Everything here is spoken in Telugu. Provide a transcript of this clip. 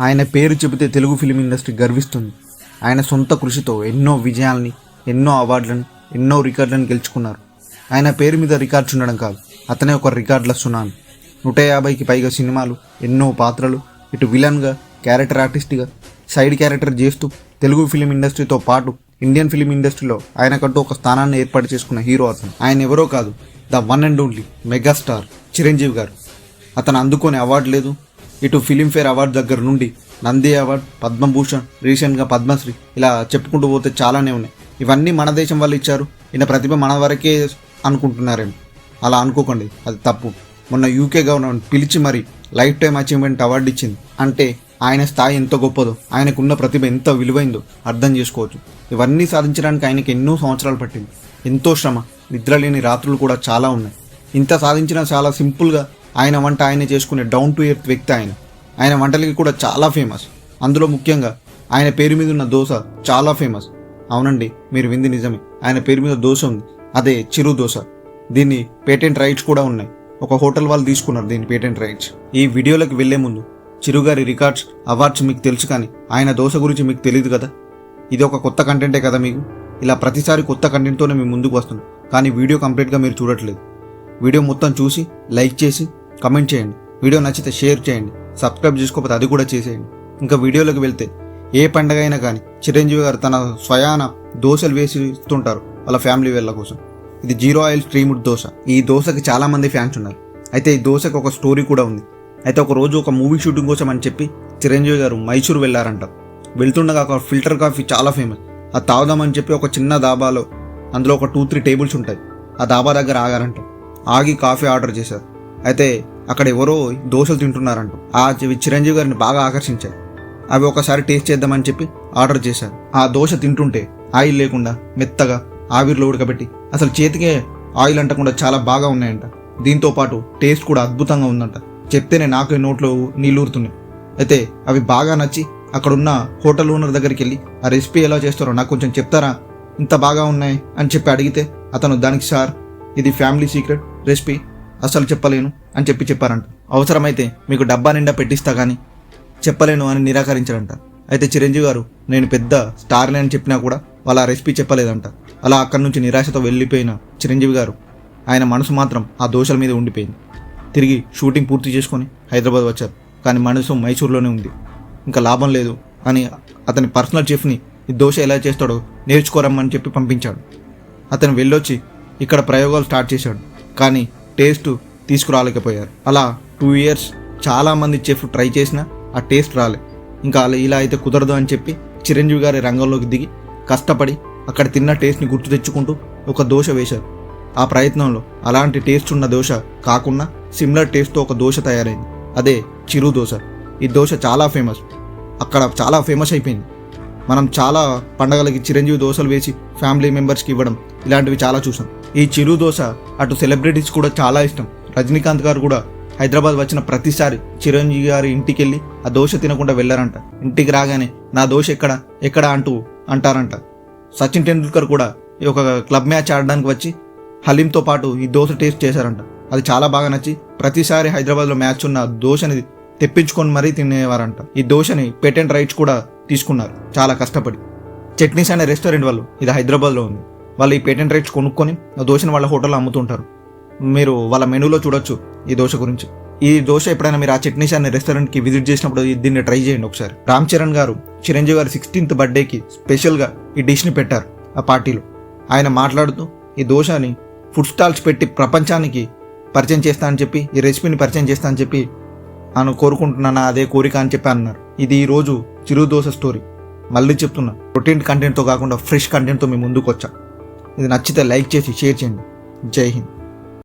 ఆయన పేరు చెబితే తెలుగు ఫిలిం ఇండస్ట్రీ గర్విస్తుంది. ఆయన సొంత కృషితో ఎన్నో విజయాల్ని, ఎన్నో అవార్డులను, ఎన్నో రికార్డులను గెలుచుకున్నారు. ఆయన పేరు మీద రికార్డ్స్ ఉండడం కాదు, అతనే ఒక రికార్డుల సునామీ. 150కి పైగా సినిమాలు, ఎన్నో పాత్రలు, ఇటు విలన్గా, క్యారెక్టర్ ఆర్టిస్ట్గా, సైడ్ క్యారెక్టర్ చేస్తూ తెలుగు ఫిలిం ఇండస్ట్రీతో పాటు ఇండియన్ ఫిలిం ఇండస్ట్రీలో ఆయనకంటూ ఒక స్థానాన్ని ఏర్పాటు చేసుకున్న హీరో అతను. ఆయన ఎవరో కాదు, the one and only megastar Chiranjeevi గారు. అతను అందుకునే అవార్డు లేదు. ఇటు ఫిలింఫేర్ అవార్డు దగ్గర నుండి నంది అవార్డు, పద్మభూషణ్, రీసెంట్గా పద్మశ్రీ, ఇలా చెప్పుకుంటూ పోతే చాలానే ఉన్నాయి. ఇవన్నీ మన దేశం వాళ్ళు ఇచ్చారు. ఈయన ప్రతిభ మన వరకే అనుకుంటున్నారేమో. అలా అనుకోకండి, అది తప్పు. మొన్న యూకే గవర్నమెంట్ పిలిచి మరి లైఫ్ టైం అచీవ్మెంట్ అవార్డు ఇచ్చింది. అంటే ఆయన స్థాయి ఎంత గొప్పదో, ఆయనకున్న ప్రతిభ ఎంత విలువైందో అర్థం చేసుకోవచ్చు. ఇవన్నీ సాధించడానికి ఆయనకి ఎన్నో సంవత్సరాలు పట్టింది. ఎంతో శ్రమ, నిద్రలేని రాత్రులు కూడా చాలా ఉన్నాయి. ఇంత సాధించినా చాలా సింపుల్గా ఆయన వంట ఆయన చేసుకునే డౌన్ టు ఎర్త్ వ్యక్తి ఆయన. ఆయన వంటలకి కూడా చాలా ఫేమస్. అందులో ముఖ్యంగా ఆయన పేరు మీద ఉన్న దోశ చాలా ఫేమస్. అవునండి, మీరు వింది నిజమే. ఆయన పేరు మీద దోశ ఉంది, అదే చిరు దోశ. దీన్ని పేటెంట్ రైట్స్ కూడా ఉన్నాయి. ఒక హోటల్ వాళ్ళు తీసుకున్నారు దీని పేటెంట్ రైట్స్. ఈ వీడియోలోకి వెళ్లే ముందు చిరుగారి రికార్డ్స్, అవార్డ్స్ మీకు తెలుసు, కానీ ఆయన దోశ గురించి మీకు తెలియదు కదా. ఇది ఒక కొత్త కంటెంటే కదా మీకు. ఇలా ప్రతిసారి కొత్త కంటెంట్తోనే మేము ముందుకు వస్తున్నాం, కానీ వీడియో కంప్లీట్గా మీరు చూడట్లేదు. వీడియో మొత్తం చూసి లైక్ చేసి కమెంట్ చేయండి. వీడియో నచ్చితే షేర్ చేయండి. సబ్స్క్రైబ్ చేసుకోకపోతే అది కూడా చేసేయండి. ఇంకా వీడియోలోకి వెళ్తే, ఏ పండగ అయినా కానీ చిరంజీవి గారు తన స్వయాన దోశలు వేసి ఇస్తుంటారు వాళ్ళ ఫ్యామిలీ వాళ్ళ కోసం. ఇది 0 ఆయిల్ స్ట్రీమ్డ్ దోశ. ఈ దోశకి చాలామంది ఫ్యాన్స్ ఉన్నారు. అయితే ఈ దోశకి ఒక స్టోరీ కూడా ఉంది. అయితే ఒక రోజు ఒక మూవీ షూటింగ్ కోసం అని చెప్పి చిరంజీవి గారు మైసూరు వెళ్ళారంట. వెళ్తుండగా ఒక ఫిల్టర్ కాఫీ చాలా ఫేమస్. అది తాగుదామని చెప్పి ఒక చిన్న దాబాలో, అందులో ఒక 2-3 టేబుల్స్ ఉంటాయి, ఆ దాబా దగ్గర ఆగారంట. ఆగి కాఫీ ఆర్డర్ చేశారు. అయితే అక్కడ ఎవరో దోశలు తింటున్నారంట. ఆ చిరంజీవి గారిని బాగా ఆకర్షించాయి. అవి ఒకసారి టేస్ట్ చేద్దామని చెప్పి ఆర్డర్ చేశారు. ఆ దోశ తింటుంటే ఆయిల్ లేకుండా మెత్తగా ఆవిరిలో ఉడకబెట్టి అసలు చేతికే ఆయిల్ అంటకుండా చాలా బాగా ఉన్నాయంట. దీంతో పాటు టేస్ట్ కూడా అద్భుతంగా ఉందంట. చెప్తేనే నాకు నోట్లో నీళ్ళు ఊరుతున్నాయి. అయితే అవి బాగా నచ్చి అక్కడున్న హోటల్ ఓనర్ దగ్గరికి వెళ్ళి ఆ రెసిపీ ఎలా చేస్తారో నాకు కొంచెం చెప్తారా, ఇంత బాగా ఉన్నాయి అని చెప్పి అడిగితే అతను దానికి సార్, ఇది ఫ్యామిలీ సీక్రెట్ రెసిపీ, అసలు చెప్పలేను అని చెప్పారంట. అవసరమైతే మీకు డబ్బా నిండా పెట్టిస్తా కానీ చెప్పలేను అని నిరాకరించారంట. అయితే చిరంజీవి గారు నేను పెద్ద స్టార్లే అని చెప్పినా కూడా వాళ్ళ ఆ రెసిపీ చెప్పలేదంట. అలా అక్కడి నుంచి నిరాశతో వెళ్ళిపోయిన చిరంజీవి గారు ఆయన మనసు మాత్రం ఆ దోశల మీద ఉండిపోయింది. తిరిగి షూటింగ్ పూర్తి చేసుకొని హైదరాబాద్ వచ్చారు. కానీ మనసు మైసూరులోనే ఉంది. ఇంకా లాభం లేదు అని అతని పర్సనల్ చెఫ్ని ఈ దోశ ఎలా చేస్తాడో నేర్చుకోరమ్మని చెప్పి పంపించాడు. అతను వెళ్ళొచ్చి ఇక్కడ ప్రయోగాలు స్టార్ట్ చేశాడు. కానీ టేస్ట్ తీసుకురాలేకపోయారు. అలా 2 years చాలామంది చెఫ్ ట్రై చేసినా ఆ టేస్ట్ రాలే. ఇంకా ఇలా అయితే కుదరదు అని చెప్పి చిరంజీవి గారి రంగంలోకి దిగి కష్టపడి అక్కడ తిన్న టేస్ట్ని గుర్తు తెచ్చుకుంటూ ఒక దోశ వేశారు. ఆ ప్రయత్నంలో అలాంటి టేస్ట్ ఉన్న దోశ కాకుండా సిమిలర్ టేస్ట్తో ఒక దోశ తయారైంది, అదే చిరు దోశ. ఈ దోశ చాలా ఫేమస్, అక్కడ చాలా ఫేమస్ అయిపోయింది. మనం చాలా పండగలకి చిరంజీవి దోశలు వేసి ఫ్యామిలీ మెంబర్స్కి ఇవ్వడం ఇలాంటివి చాలా చూసాం. ఈ చిరు దోశ అటు సెలబ్రిటీస్ కూడా చాలా ఇష్టం. రజనీకాంత్ గారు కూడా హైదరాబాద్ వచ్చిన ప్రతిసారి చిరంజీవి గారి ఇంటికి వెళ్ళి ఆ దోశ తినకుండా వెళ్ళారంట. ఇంటికి రాగానే నా దోశ ఎక్కడ అంటూ అంటారంట. సచిన్ టెండూల్కర్ కూడా ఒక క్లబ్ మ్యాచ్ ఆడడానికి వచ్చి హలీంతో పాటు ఈ దోశ టేస్ట్ చేశారంట. అది చాలా బాగా నచ్చి ప్రతిసారి హైదరాబాద్లో మ్యాచ్ ఉన్న దోశని తెప్పించుకొని మరీ తినేవారంట. ఈ దోశని పేటెంట్ రైట్స్ కూడా తీసుకున్నారు చాలా కష్టపడి. చట్నీస్ అనే రెస్టారెంట్ వాళ్ళు, ఇది హైదరాబాద్లో ఉంది, వాళ్ళు ఈ పేటెంట్ రైట్స్ కొనుక్కొని ఆ దోశని వాళ్ళ హోటల్లో అమ్ముతుంటారు. మీరు వాళ్ళ మెనూలో చూడొచ్చు ఈ దోశ గురించి. ఈ దోశ ఎప్పుడైనా మీరు ఆ చట్నీస్ అనే రెస్టారెంట్కి విజిట్ చేసినప్పుడు దీన్ని ట్రై చేయండి ఒకసారి. రామ్ చరణ్ గారు చిరంజీవి గారి 16th బర్త్డేకి స్పెషల్గా ఈ డిష్ని పెట్టారు ఆ పార్టీలో. ఆయన మాట్లాడుతూ ఈ దోశని ఫుడ్ స్టాల్స్ పెట్టి ప్రపంచానికి పరిచయం చేస్తా అని చెప్పి, ఈ రెసిపీని పరిచయం చేస్తా అని చెప్పి నేను కోరుకుంటున్నాను, అదే కోరిక అని చెప్పి అన్నారు. ఇది ఈరోజు చిరు దోశ స్టోరీ. మళ్ళీ చెప్తున్నా, ప్రోటీన్ కంటెంట్తో కాకుండా ఫ్రెష్ కంటెంట్తో మేము ముందుకు వచ్చాం. ఇది నచ్చితే లైక్ చేసి షేర్ చేయండి. జై హింద్.